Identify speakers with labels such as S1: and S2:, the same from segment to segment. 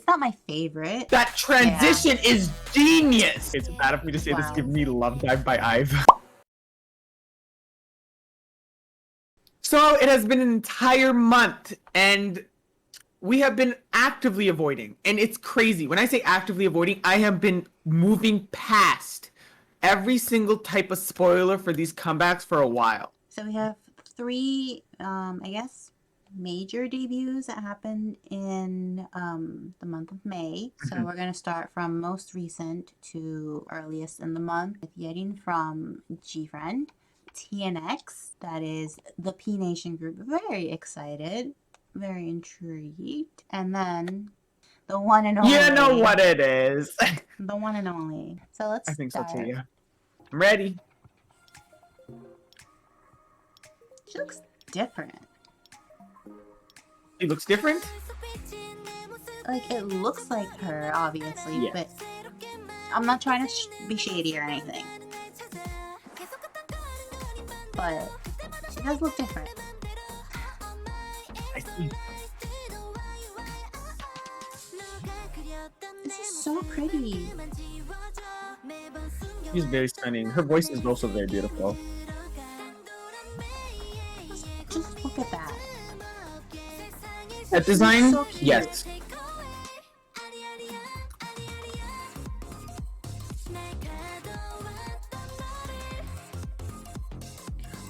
S1: It's not my favorite.
S2: That transition is genius! It's bad of me to say this gives me Love Dive by IVE. So it has been an entire month and we have been actively avoiding, and it's crazy. When I say actively avoiding, I have been moving past every single type of spoiler for these comebacks for a while.
S1: So we have 3, I guess, major debuts that happened in the month of May. So we're going to start from most recent to earliest in the month with Yerin from GFRIEND. TNX, that is the P Nation group. Very excited, very intrigued. And then the one and only.
S2: You know what it is.
S1: The one and only. So let's
S2: I think
S1: start.
S2: so too, yeah. I'm ready.
S1: She looks different.
S2: She looks different?
S1: Like, it looks like her, obviously,
S2: yes.
S1: But I'm not trying to be shady or anything. But she does look different.
S2: I see.
S1: This is so pretty.
S2: She's very stunning. Her voice is also very beautiful.
S1: Just look at that.
S2: That design?
S1: So
S2: yes.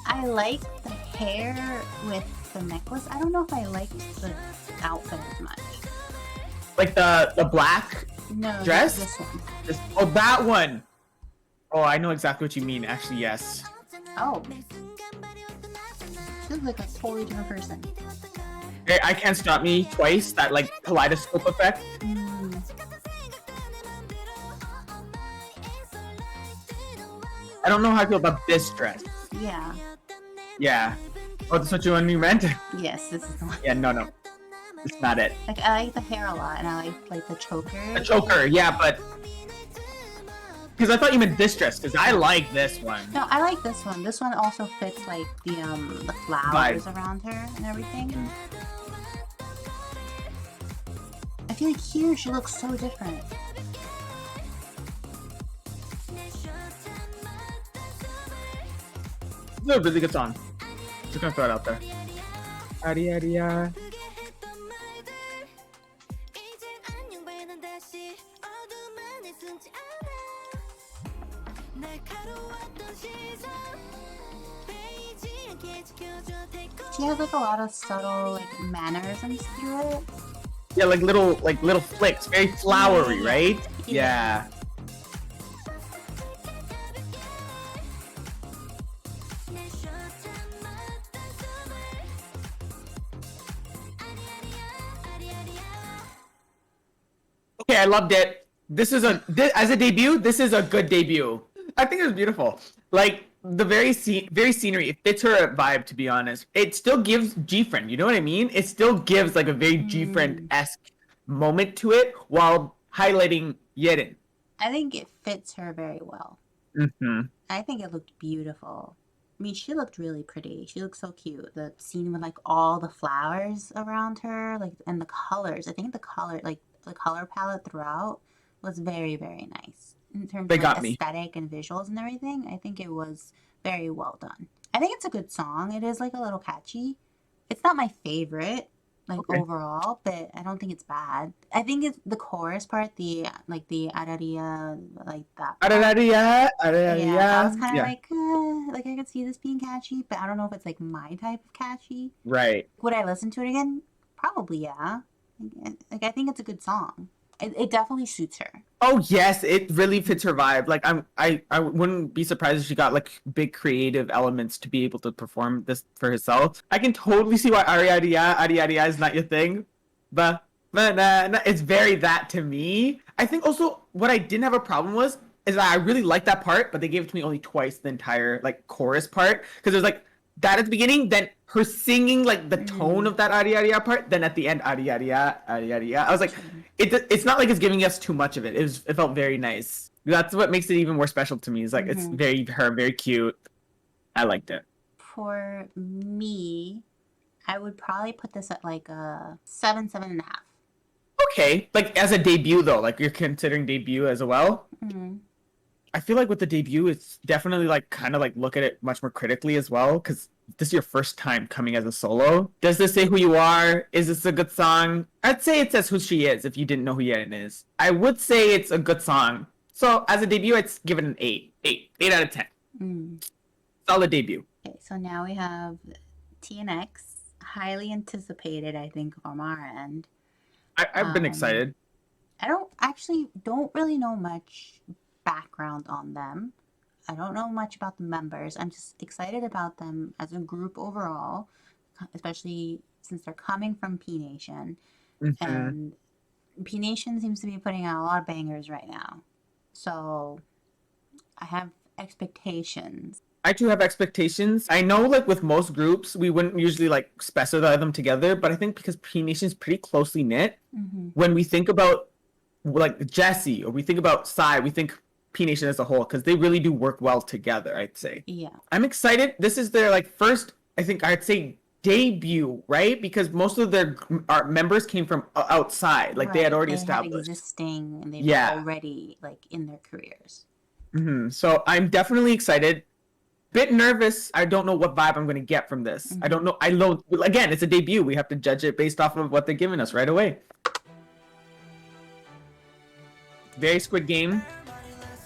S1: I like the hair with the necklace. I don't know if I liked the outfit as much.
S2: Like the black dress?
S1: This one.
S2: Oh, that one! Oh, I know exactly what you mean. Actually, yes.
S1: Oh. She looks like a totally different person.
S2: Hey, I Can't Stop Me twice. That, like, kaleidoscope effect. I don't know how I feel about this dress.
S1: Yeah.
S2: Yeah. Oh, that's what you meant?
S1: Yes, this is the one.
S2: Yeah, no. It's not it.
S1: Like, I like the hair a lot, and I like the choker.
S2: The choker, yeah, but... Because I thought you meant this dress, because I like this one.
S1: No, I like this one. This one also fits, like, the flowers around her and everything. I feel like here she looks so different.
S2: It's a really good song. Just gonna throw it out there. Aria.
S1: She has like a lot of subtle like mannerisms to it.
S2: Yeah, like little flicks, very flowery, right? Yeah. Okay, I loved it. This is as a debut, this is a good debut. I think it was beautiful. Like the very scenery, it fits her vibe, to be honest. It still gives GFRIEND, you know what I mean? It still gives like a very GFRIEND-esque moment to it while highlighting Yerin.
S1: I think it fits her very well. I think it looked beautiful. I mean, she looked really pretty. She looked so cute. The scene with like all the flowers around her, like, and the colors. I think the color, like the color palette throughout was very, very nice. In terms of like, aesthetic and visuals and everything, I think it was very well done. I think it's a good song. It is like a little catchy. It's not my favorite, like overall, but I don't think it's bad. I think it's the chorus part, the Aria, like that.
S2: Aria.
S1: Yeah, I was kind of like I could see this being catchy, but I don't know if it's like my type of catchy.
S2: Right.
S1: Would I listen to it again? Probably, yeah. Like I think it's a good song. It definitely suits her.
S2: Oh yes, it really fits her vibe. Like I wouldn't be surprised if she got like big creative elements to be able to perform this for herself. I can totally see why Aria is not your thing, but it's very that to me. I think also what I didn't have a problem is that I really liked that part, but they gave it to me only twice, the entire like chorus part, because there's like that at the beginning, then her singing like the tone of that Aria part, then at the end Aria. I was like, it's not like it's giving us too much of it. It felt very nice. That's what makes it even more special to me. Is like it's very cute. I liked it.
S1: For me, I would probably put this at like a 7.5.
S2: Okay, like as a debut though, like you're considering debut as well.
S1: Mm-hmm.
S2: I feel like with the debut, it's definitely like kind of like look at it much more critically as well, because this is your first time coming as a solo. Does this say who you are? Is this a good song? I'd say it says who she is if you didn't know who Yerin is. I would say it's a good song. So as a debut, I'd give it an 8. 8 out of 10.
S1: Mm.
S2: Solid debut.
S1: Okay, so now we have TNX, highly anticipated, I think, from our end.
S2: I've been excited.
S1: I don't really know much background on them. I don't know much about the members. I'm just excited about them as a group overall, especially since they're coming from P Nation.
S2: Mm-hmm.
S1: And P Nation seems to be putting out a lot of bangers right now. So I have expectations.
S2: I too have expectations. I know, like with most groups, we wouldn't usually like specify them together, but I think because P Nation is pretty closely knit,
S1: Mm-hmm.
S2: when we think about like Jesse or we think about Psy, we think P Nation as a whole because they really do work well together. I'd say.
S1: Yeah.
S2: I'm excited. This is their like first, I think I'd say debut, right? Because most of their our members came from outside, like they had already established.
S1: Existing, and they were
S2: Yeah.
S1: already like in their careers.
S2: So I'm definitely excited. Bit nervous. I don't know what vibe I'm going to get from this. I don't know. I don't. Again, it's a debut. We have to judge it based off of what they're giving us right away. Very Squid Game.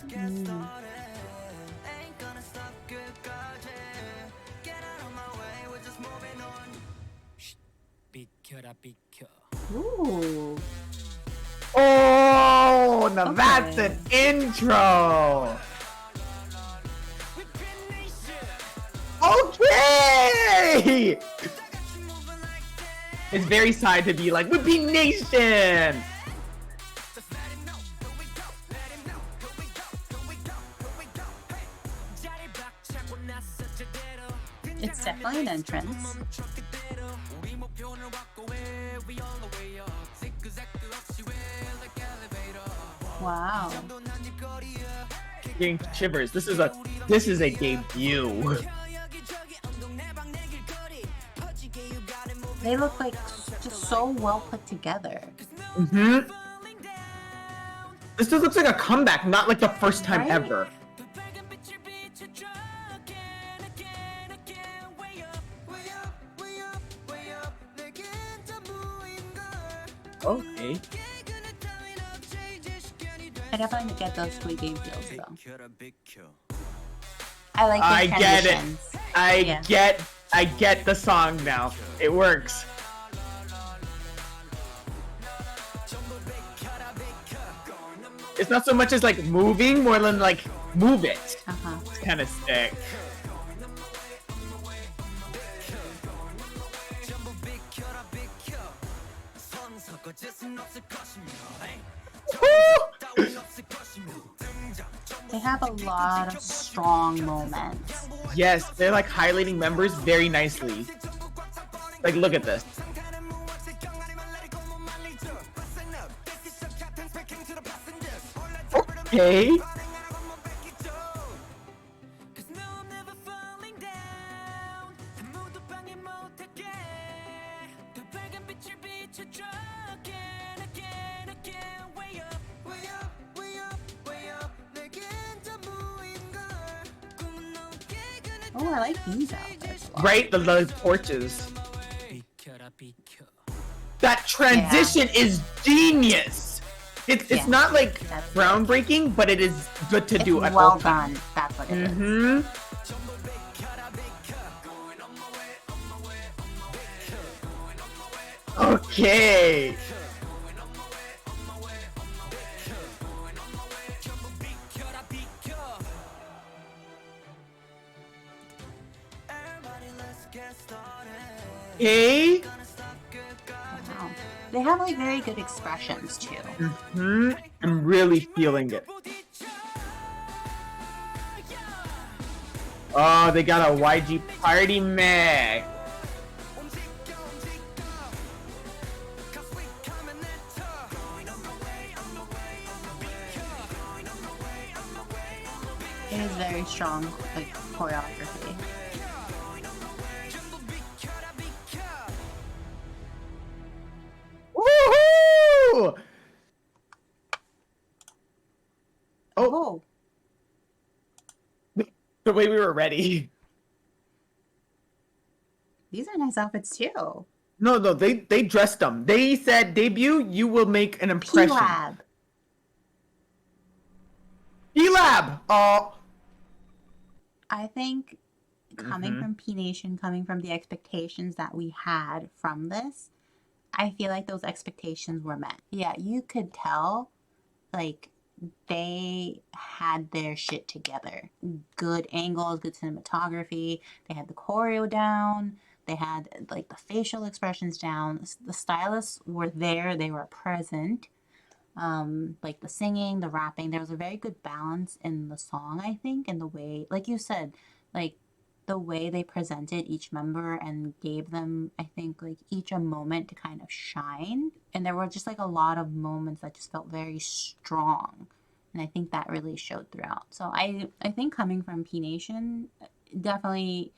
S1: Mm. Ooh.
S2: Oh, now
S1: Okay.
S2: that's an intro. Okay. It's very sad to be like, we be Nation.
S1: It's definitely an entrance. Wow.
S2: Getting shivers. This is a debut.
S1: They look like just so well put together.
S2: Mm-hmm. This just looks like a comeback, not like the first time
S1: Right?
S2: ever. Okay.
S1: I definitely get those Squid Game feels though. I like the
S2: I get it.
S1: transitions.
S2: I get the song now. It works. It's not so much as like moving, more than like move it.
S1: Uh-huh.
S2: It's kind of sick.
S1: They have a lot of strong moments.
S2: Yes, they're like highlighting members very nicely. Like, look at this. Okay.
S1: Oh, I like these outfits. A lot.
S2: Right? The torches. That transition is genius. It's
S1: Yeah,
S2: not like
S1: that's
S2: groundbreaking, but it is good to
S1: It's
S2: do at
S1: well
S2: all times.
S1: done. That's what it is.
S2: Mm-hmm. Okay. Okay.
S1: Wow. They have like very good expressions too.
S2: Mm-hmm. I'm really feeling it. Oh, they got a YG party mag.
S1: It is very strong, like choreography.
S2: Woohoo!
S1: Oh,
S2: the way we were ready.
S1: these are nice outfits too.
S2: No, they dressed them. They said debut, you will make an impression.
S1: P-Lab.
S2: P-Lab. Oh.
S1: I think coming from P Nation, coming from the expectations that we had from this, I feel like those expectations were met. Yeah, you could tell, like, they had their shit together. Good angles, good cinematography. They had the choreo down. They had, like, the facial expressions down. The stylists were there. They were present. Like the singing, the rapping, there was a very good balance in the song, I think, and the way, like you said, like the way they presented each member and gave them, I think, like each a moment to kind of shine. And there were just like a lot of moments that just felt very strong. And I think that really showed throughout. So I think coming from P Nation, definitely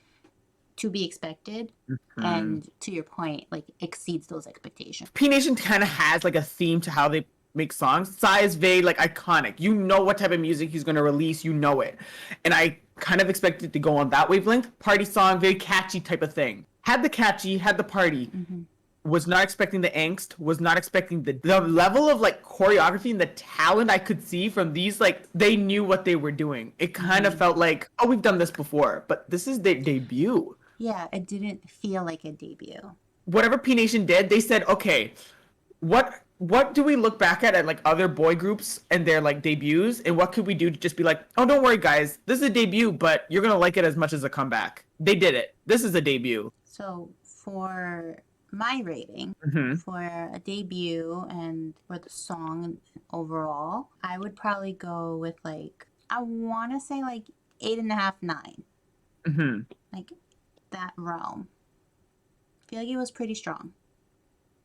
S1: to be expected, and to your point, like exceeds those expectations.
S2: P Nation kind of has like a theme to how they make songs. Psy is very like iconic. You know what type of music he's gonna release. You know it, and I kind of expected to go on that wavelength. Party song, very catchy type of thing. Had the catchy, had the party. Was not expecting the angst. Was not expecting the level of like choreography and the talent I could see from these. Like they knew what they were doing. It kind of felt like, oh, we've done this before, but this is their debut.
S1: Yeah, it didn't feel like a debut.
S2: Whatever P Nation did, they said, okay, what do we look back at like other boy groups and their like debuts, and what could we do to just be like, oh, don't worry guys, this is a debut, but you're gonna like it as much as a comeback. They did it. This is a debut.
S1: So for my rating for a debut and for the song overall, I would probably go with like, I want to say like 8.5, 9. Like that realm. I feel like it was pretty strong.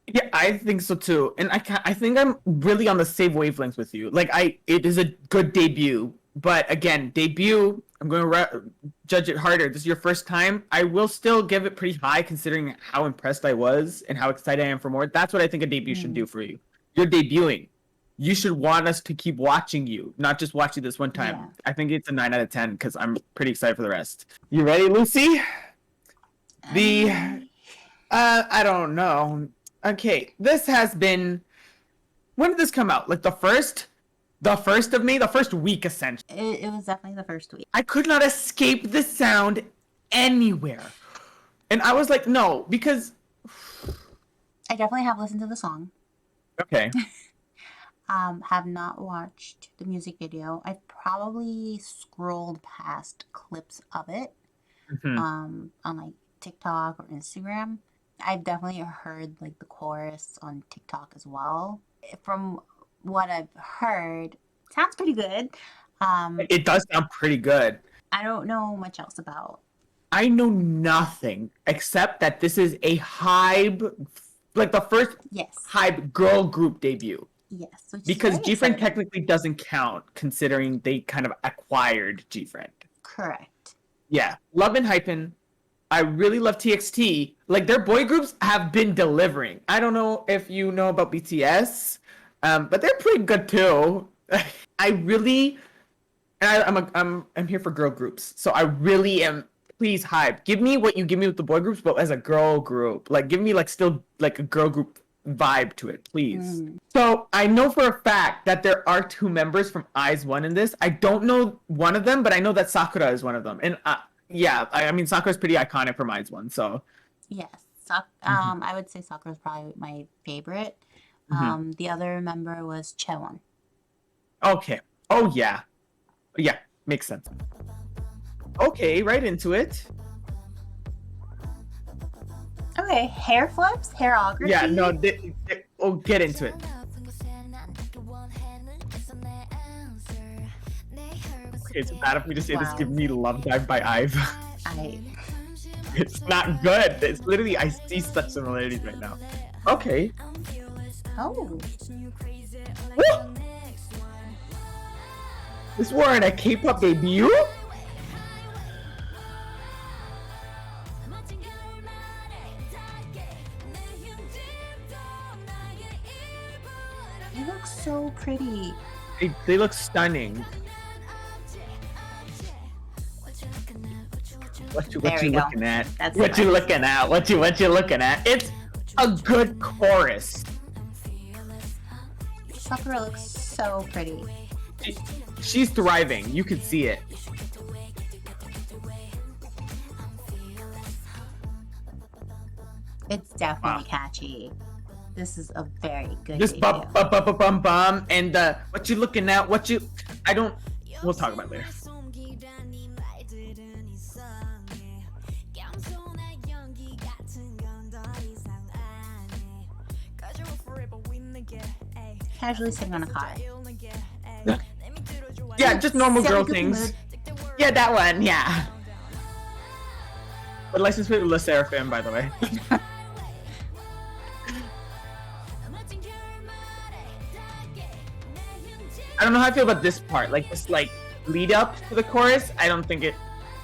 S2: Yeah, I think so too, and I think I'm really on the same wavelength with you. Like it is a good debut, but again, debut, I'm going to judge it harder. This is your first time. I will still give it pretty high considering how impressed I was and how excited I am for more. That's what I think a debut should do for you. You're debuting. You should want us to keep watching you, not just watch you this one time. Yeah. I think it's a 9 out of 10 because I'm pretty excited for the rest. You ready, Lucy? I don't know. Okay, this has been. When did this come out? Like the first of May, the first week essentially.
S1: It was definitely the first week.
S2: I could not escape the sound anywhere, and I was like, no, because
S1: I definitely have listened to the song.
S2: Okay.
S1: Have not watched the music video. I've probably scrolled past clips of it, on like TikTok or Instagram. I've definitely heard like the chorus on TikTok as well. From what I've heard, sounds pretty good.
S2: It does sound pretty good.
S1: I don't know much else about.
S2: I know nothing except that this is a HYBE, like the first HYBE girl group debut.
S1: Yes.
S2: Because GFRIEND technically doesn't count considering they kind of acquired GFRIEND.
S1: Correct.
S2: Yeah. Love and Hyphen. I really love TXT. Like, their boy groups have been delivering. I don't know if you know about BTS, but they're pretty good too. I really, I'm here for girl groups, so I really am. Please, HYBE, give me what you give me with the boy groups, but as a girl group. Like, give me like still like a girl group vibe to it, please. So I know for a fact that there are 2 members from IZ*ONE in this. I don't know one of them, but I know that Sakura is one of them, and yeah, I mean, Sakura's pretty iconic from IZ*ONE, so.
S1: Yes. I would say Sakura's probably my favorite. The other member was Chaewon.
S2: Okay. Oh, yeah. Yeah, makes sense. Okay, right into it.
S1: Okay, hair flips, hairography.
S2: Yeah, no, get into it. Okay, it's bad if we just say this give me Love Dive by IVE. It's not good. It's literally, I see such similarities right now. Okay.
S1: Oh.
S2: Woo! This were in a K-pop debut?
S1: He looks so pretty.
S2: They look stunning.
S1: There
S2: What you
S1: we go.
S2: looking at?
S1: That's the
S2: What you
S1: vibes.
S2: looking at? What you looking at? It's a good chorus.
S1: Sakura looks so pretty.
S2: She's thriving. You can see it.
S1: It's definitely catchy. This is a very good
S2: Just
S1: debut.
S2: bum bum and what you looking at? What you? I don't. We'll talk about it later.
S1: Casually sitting on a car.
S2: Yeah, just normal
S1: Silly
S2: girl
S1: goofy
S2: things.
S1: mood.
S2: Yeah, that one. Yeah. But license plate Le Sserafim, by the way. I don't know how I feel about this part. Like this, like lead up to the chorus. I don't think it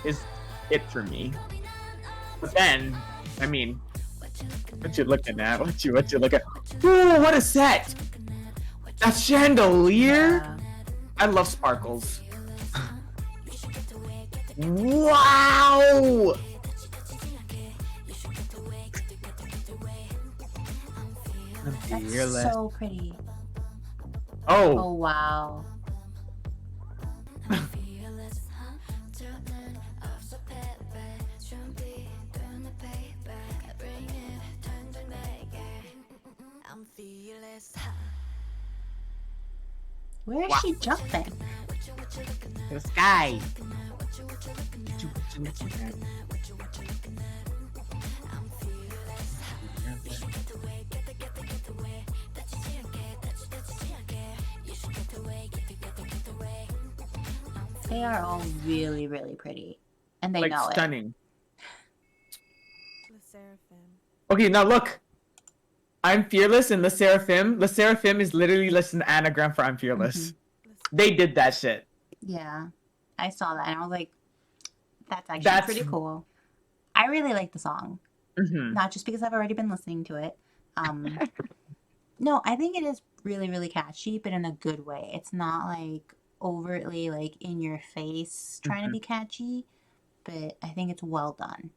S2: is it for me. But then, I mean, what you looking at? What you looking at? Ooh, what a set! That chandelier.
S1: Yeah.
S2: I love sparkles. Wow!
S1: That's so pretty.
S2: Oh.
S1: Oh wow. Where is she jumping?
S2: The sky.
S1: They are all really, really pretty. And they
S2: Like
S1: know
S2: stunning.
S3: Le Sserafim.
S2: Okay, now look. I'm fearless in Le Sserafim. Le Sserafim is literally just an anagram for I'm fearless. They did that shit.
S1: it. Yeah. I saw that and I was like, that's actually pretty cool. I really like the song. Not just because I've already been listening to it. No, I think it is really, really catchy, but in a good way. It's not like overtly like in your face trying to be catchy, but I think it's well done.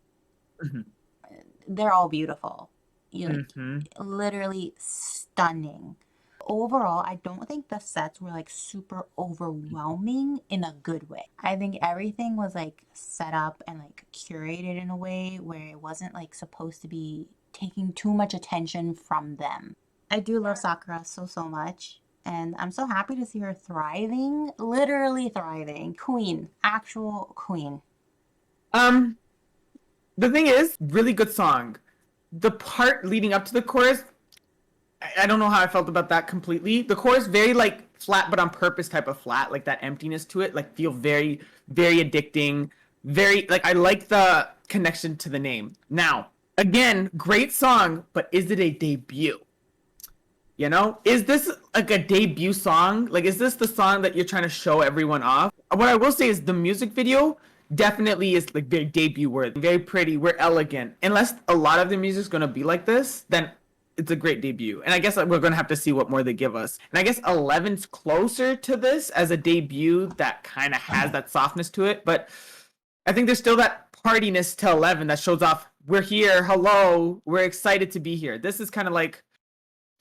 S1: They're all beautiful. You literally stunning. Overall, I don't think the sets were like super overwhelming in a good way. I think everything was like set up and like curated in a way where it wasn't like supposed to be taking too much attention from them. I do love Sakura so, so much. And I'm so happy to see her thriving, literally thriving. Queen, actual queen.
S2: The thing is, really good song. The part leading up to the chorus, I don't know how I felt about that completely. The chorus, very like flat, but on purpose type of flat, like that emptiness to it, like feel very, very addicting. Very, like, I like the connection to the name. Now, again, great song, but is it a debut? You know, is this like a debut song? Like, is this the song that you're trying to show everyone off? What I will say is the music video definitely is like very debut worthy, very pretty, we're elegant. Unless a lot of the music's gonna be like this, then it's a great debut. And I guess we're gonna have to see what more they give us. And I guess 11's closer to this as a debut that kind of has that softness to it, but I think there's still that partiness to 11 that shows off. We're here, hello, we're excited to be here. This is kind of like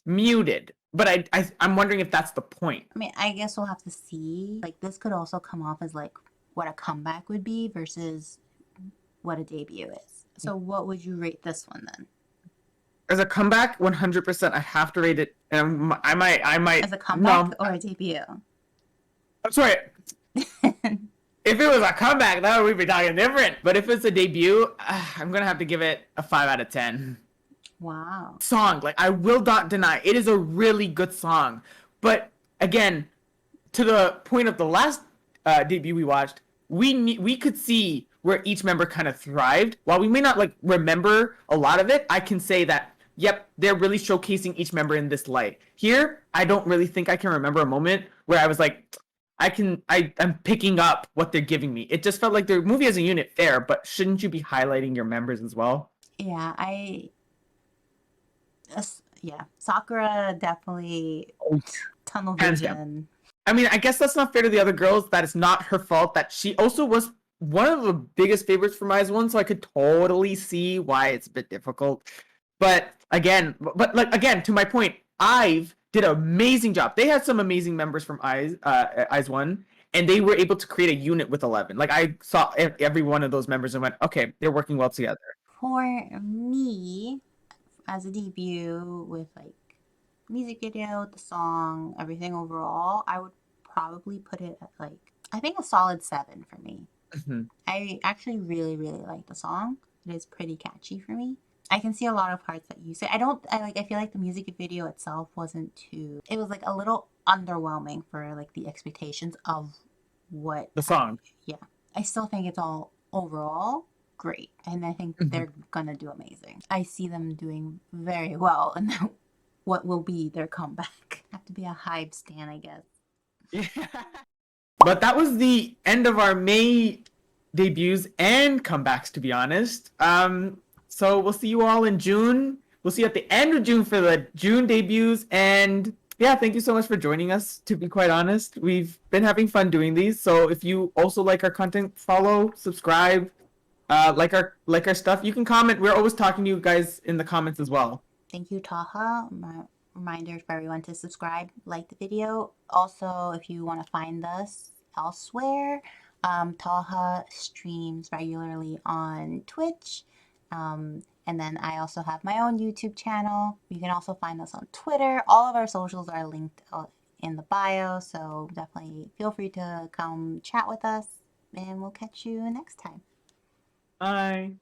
S2: muted, but I'm wondering if that's the point.
S1: I mean, I guess we'll have to see. Like, this could also come off as like what a comeback would be versus what a debut is. So what would you rate this one then?
S2: As a comeback, 100%. I have to rate it, and I might.
S1: As a comeback or a debut?
S2: I'm sorry. If it was a comeback, that would be talking different. But if it's a debut, I'm gonna have to give it a 5 out of 10.
S1: Wow.
S2: Song, like, I will not deny, it is a really good song. But again, to the point of the last debut we watched, we could see where each member kind of thrived. While we may not like remember a lot of it, I can say that yep, they're really showcasing each member in this light. Here, I don't really think I can remember a moment where I was like, I'm picking up what they're giving me. It just felt like the movie as a unit fair, but shouldn't you be highlighting your members as well?
S1: Yeah, yeah, Sakura definitely tunnel
S2: Hands
S1: vision.
S2: I mean, I guess that's not fair to the other girls. That it's not her fault. That she also was one of the biggest favorites for my one, so I could totally see why it's a bit difficult. But again, like again, to my point, Ive did an amazing job. They had some amazing members from Eyes One, and they were able to create a unit with 11. Like I saw every one of those members and went, okay, they're working well together.
S1: For me, as a debut with like music video, the song, everything overall, I would probably put it at like I think a solid 7 for me.
S2: Mhm.
S1: I actually really really like the song. It is pretty catchy for me. I can see a lot of parts that you say. I feel like the music video itself wasn't too it was like a little underwhelming for like the expectations of what
S2: The song.
S1: yeah. I still think it's all overall great and I think
S2: Mhm.
S1: they're gonna do amazing. I see them doing very well and what will be their comeback. Have to be a HYBE stan, I guess.
S2: Yeah. But that was the end of our May debuts and comebacks, to be honest. So we'll see you all in June. We'll see you at the end of June for the June debuts. And yeah, thank you so much for joining us. To be quite honest, we've been having fun doing these. So if you also like our content, follow, subscribe, like our stuff. You can comment. We're always talking to you guys in the comments as well.
S1: Thank you, Talha. Reminder for everyone to subscribe, like the video. Also, if you want to find us elsewhere, Talha streams regularly on Twitch. And then I also have my own YouTube channel. You can also find us on Twitter. All of our socials are linked in the bio, so definitely feel free to come chat with us, and we'll catch you next time.
S2: Bye.